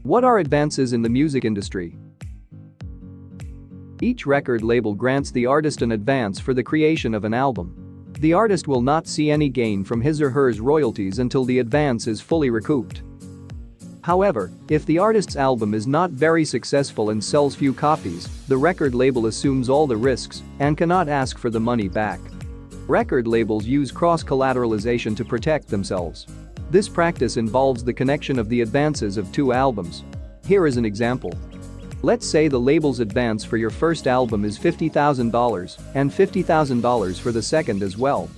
What are advances in the music industry? Each record label grants the artist an advance for the creation of an album. The artist will not see any gain from his or her royalties until the advance is fully recouped. However, if the artist's album is not very successful and sells few copies, the record label assumes all the risks and cannot ask for the money back. Record labels use cross-collateralization to protect themselves. This practice involves the connection of the advances of two albums. Here is an example. Let's say the label's advance for your first album is $50,000 and $50,000 for the second as well.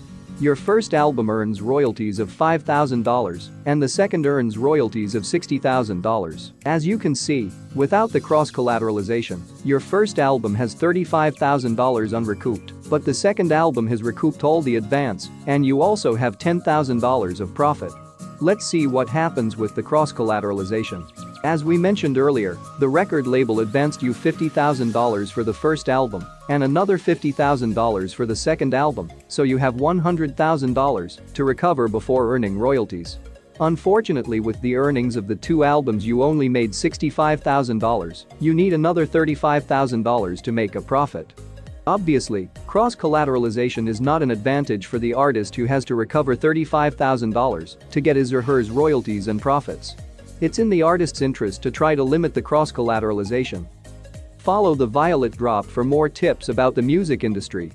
Your first album earns royalties of $5,000 and the second earns royalties of $60,000. As you can see, without the cross-collateralization, your first album has $35,000 unrecouped, but the second album has recouped all the advance and you also have $10,000 of profit. Let's see what happens with the cross-collateralization. As we mentioned earlier, the record label advanced you $50,000 for the first album and another $50,000 for the second album, so you have $100,000 to recover before earning royalties. Unfortunately, with the earnings of the two albums you only made $65,000, you need another $35,000 to make a profit. Obviously, cross-collateralization is not an advantage for the artist who has to recover $35,000 to get his or her royalties and profits. It's in the artist's interest to try to limit the cross-collateralization. Follow the violet drop for more tips about the music industry.